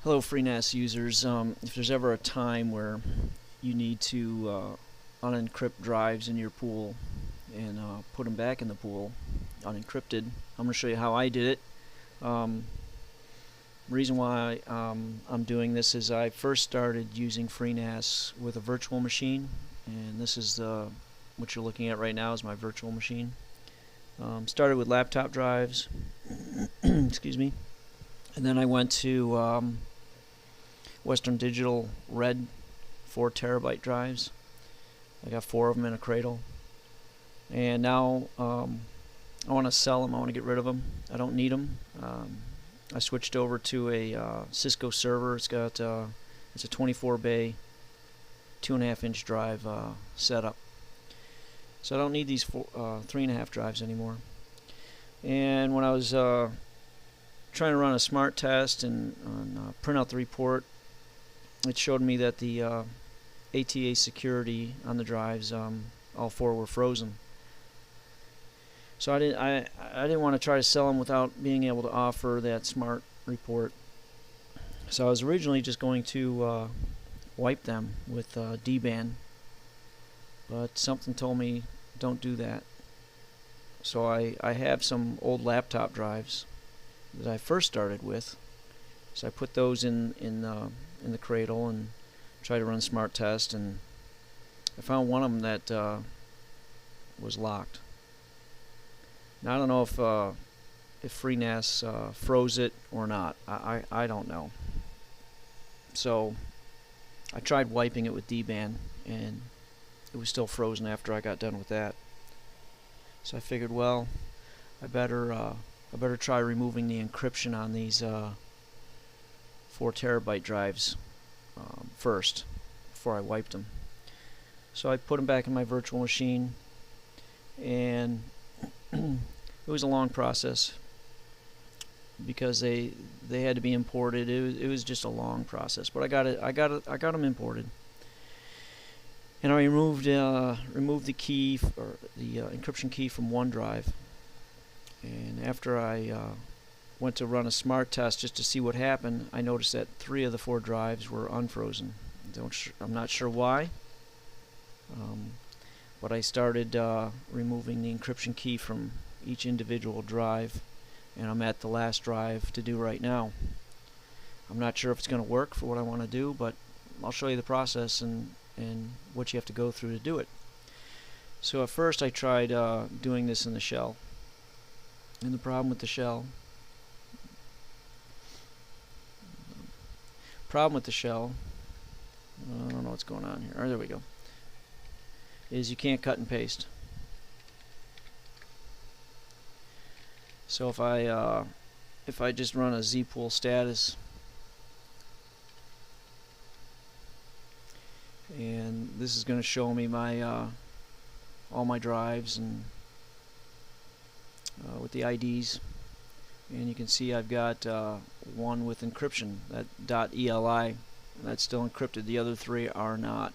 Hello FreeNas users. If there's ever a time where you need to unencrypt drives in your pool and put them back in the pool unencrypted, I'm going to show you how I did it. Reason why I'm doing this is I first started using FreeNas with a virtual machine, and this is what you're looking at right now is my virtual machine. Started with laptop drives, excuse me, and then I went to Western Digital red 4 terabyte drives. I got 4 of them in a cradle, and now I want to sell them. I want to get rid of them. I don't need them. I switched over to a Cisco server. It's got it's a 24 bay 2.5-inch drive setup, so I don't need these 3.5 drives anymore. And when I was trying to run a smart test and print out the report, it showed me that the ATA security on the drives, all 4 were frozen. So I didn't want to try to sell them without being able to offer that smart report. So I was originally just going to wipe them with DBAN, but something told me don't do that. So I have some old laptop drives that I first started with. So I put those in the cradle and tried to run smart test, and I found one of them that was locked. Now I don't know if FreeNas froze it or not. I don't know. So I tried wiping it with DBAN, and it was still frozen after I got done with that. So I figured, well, I better try removing the encryption on these 4 terabyte drives first before I wiped them. So I put them back in my virtual machine, and it was a long process because they had to be imported. It was just a long process, but I got them imported. And I removed the key, or the encryption key, from one drive. And after I went to run a smart test just to see what happened, I noticed that 3 of the 4 drives were unfrozen. I'm not sure why, but I started removing the encryption key from each individual drive, and I'm at the last drive to do right now. I'm not sure if it's going to work for what I want to do, but I'll show you the process and what you have to go through to do it. So at first I tried doing this in the shell, and the problem with the shell I don't know what's going on here. There we go. Is you can't cut and paste. So if I just run a zpool status, and this is going to show me my all my drives and with the IDs, and you can see I've got one with encryption, that .eli, that's still encrypted. The other 3 are not.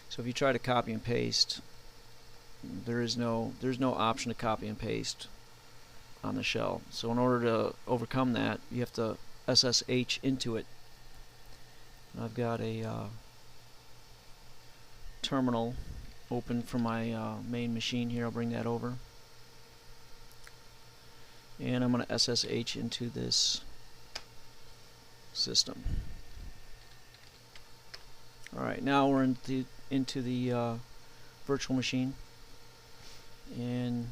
So if you try to copy and paste, there's no option to copy and paste on the shell. So in order to overcome that, you have to SSH into it. And I've got a terminal open from my main machine here. I'll bring that over, and I'm going to SSH into this system. Alright, now we're into the virtual machine, and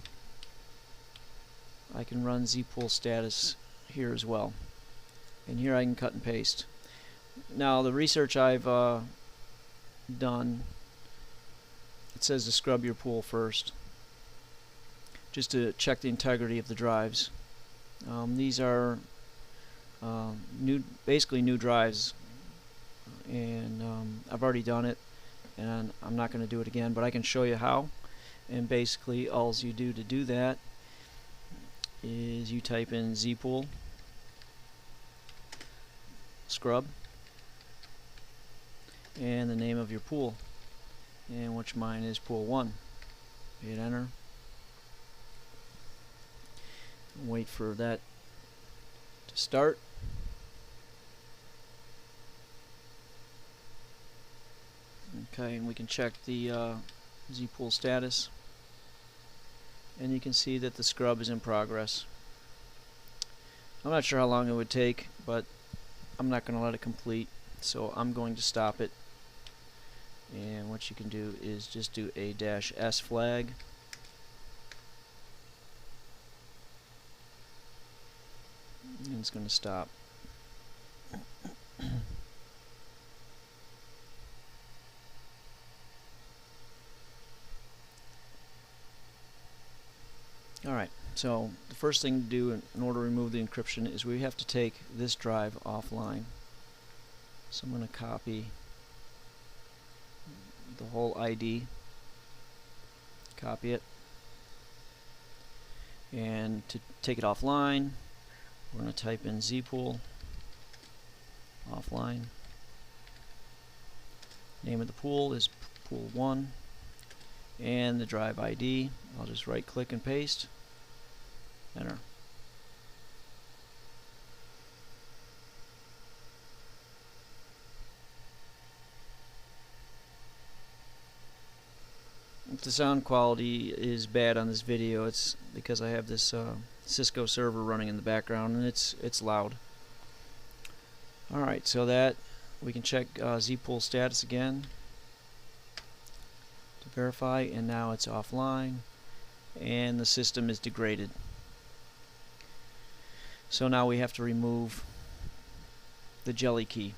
I can run zpool status here as well, and here I can cut and paste. Now the research I've done, it says to scrub your pool first, just to check the integrity of the drives. These are basically new drives, and I've already done it, and I'm not going to do it again, but I can show you how. And basically all you do to do that is you type in zpool scrub and the name of your pool, and which mine is pool 1. Hit enter. Wait for that to start. Okay, and we can check the zpool status, and you can see that the scrub is in progress. I'm not sure how long it would take, but I'm not going to let it complete, so I'm going to stop it. And what you can do is just do a -S flag, and it's going to stop. Alright, so the first thing to do in order to remove the encryption is we have to take this drive offline. So I'm going to copy the whole ID, copy it, and to take it offline we're going to type in zpool offline. Name of the pool is pool 1, and the drive ID, I'll just right click and paste, enter. If the sound quality is bad on this video, it's because I have this Cisco server running in the background, and it's loud. Alright, so that we can check zpool status again to verify, and now it's offline and the system is degraded. So now we have to remove the jelly key.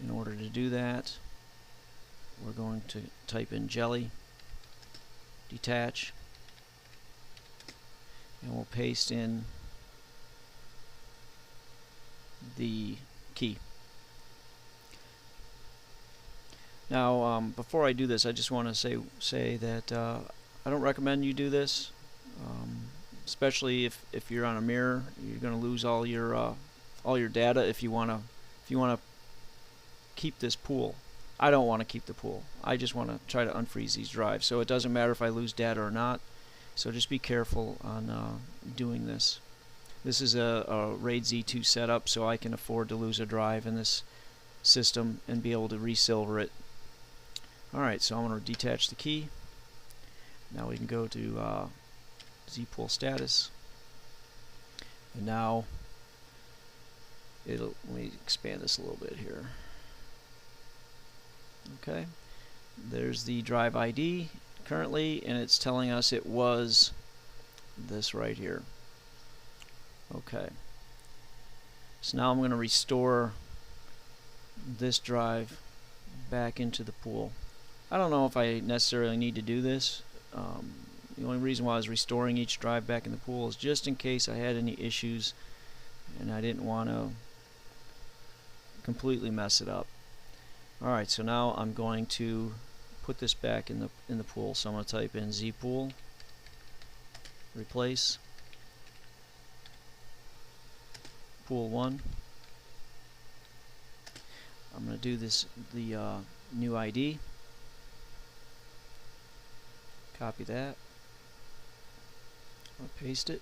In order to do that, we're going to type in jelly, detach, and we'll paste in the key. Now, before I do this, I just want to say that I don't recommend you do this, especially if you're on a mirror. You're going to lose all your data if you want to keep this pool. I don't want to keep the pool. I just want to try to unfreeze these drives. So it doesn't matter if I lose data or not. So just be careful on doing this. This is a RAID Z2 setup, so I can afford to lose a drive in this system and be able to resilver it. Alright, so I'm going to detach the key. Now we can go to zpool status. And now let me expand this a little bit here. Okay, there's the drive ID currently, and it's telling us it was this right here. Okay, so now I'm going to restore this drive back into the pool. I don't know if I necessarily need to do this. The only reason why I was restoring each drive back in the pool is just in case I had any issues and I didn't want to completely mess it up. Alright, so now I'm going to put this back in the pool. So I'm going to type in zpool, replace, pool 1. I'm going to do the new ID, copy that, I'll paste it,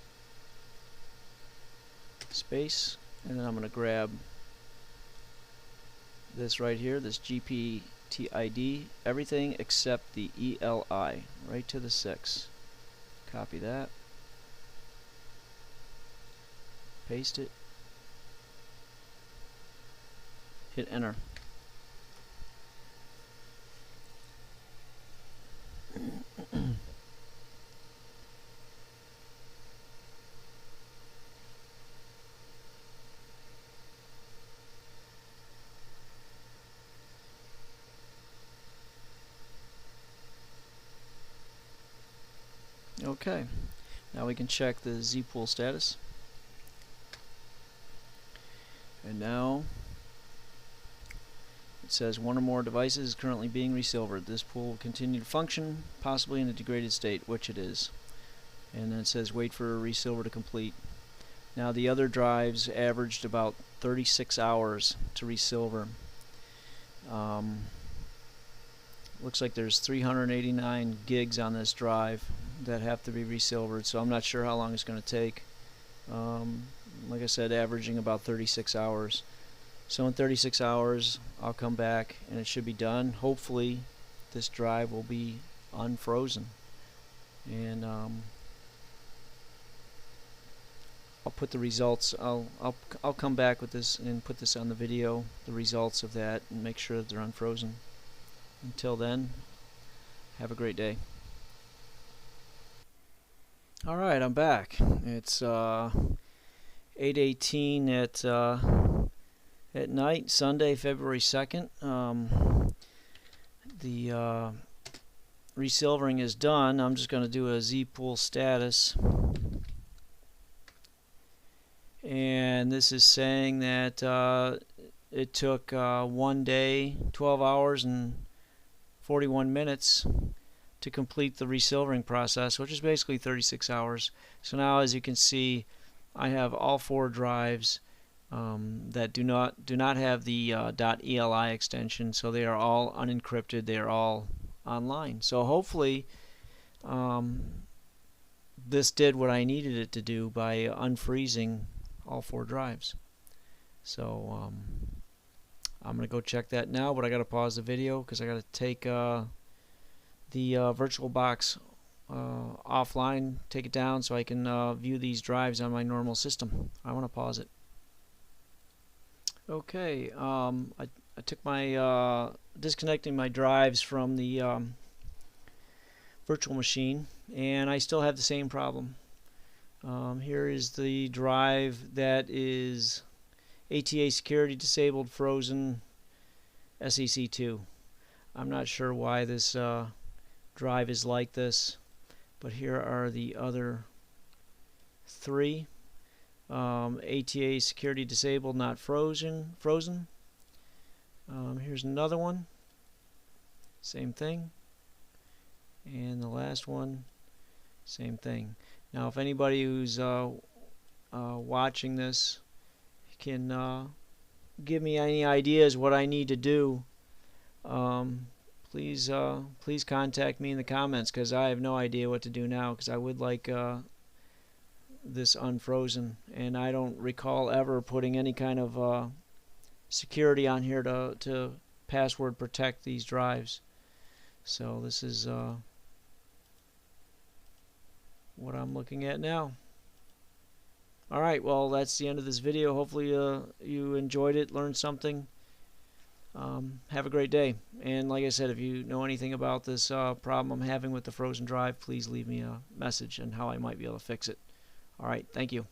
space, and then I'm going to grab this right here, this GPTID, everything except the ELI, right to the 6. Copy that, paste it, hit enter. Okay, now we can check the zpool status, and now it says one or more devices is currently being resilvered. This pool will continue to function, possibly in a degraded state, which it is. And then it says wait for resilver to complete. Now the other drives averaged about 36 hours to resilver. Looks like there's 389 gigs on this drive that have to be resilvered, so I'm not sure how long it's going to take. Like I said, averaging about 36 hours. So in 36 hours I'll come back and it should be done. Hopefully this drive will be unfrozen, and I'll put the results. I'll come back with this and put this on the video, the results of that, and make sure that they're unfrozen. Until then, have a great day. All right, I'm back. It's 8:18 at night, Sunday, February 2nd. The resilvering is done. I'm just going to do a Z-pool status. And this is saying that it took 1 day, 12 hours and 41 minutes to complete the resilvering process, which is basically 36 hours. So now, as you can see, I have all 4 drives that do not have the .eli extension, so they are all unencrypted. They are all online. So hopefully this did what I needed it to do by unfreezing all 4 drives. So I'm gonna go check that now, but I gotta pause the video because I gotta take the VirtualBox offline, take it down so I can view these drives on my normal system. I want to pause it. Okay, I took my disconnecting my drives from the virtual machine, and I still have the same problem. Here is the drive that is ATA security disabled, frozen, SEC2. I'm not sure why this drive is like this, but here are the other 3. ATA security disabled, not frozen. Here's another one, same thing, and the last one, same thing. Now, if anybody who's watching this can give me any ideas what I need to do, please contact me in the comments, because I have no idea what to do now, because I would like this unfrozen, and I don't recall ever putting any kind of security on here to password protect these drives. So this is what I'm looking at now. Alright, well, that's the end of this video. Hopefully you enjoyed it, learned something. Have a great day. And like I said, if you know anything about this problem I'm having with the frozen drive, please leave me a message on how I might be able to fix it. Alright, thank you.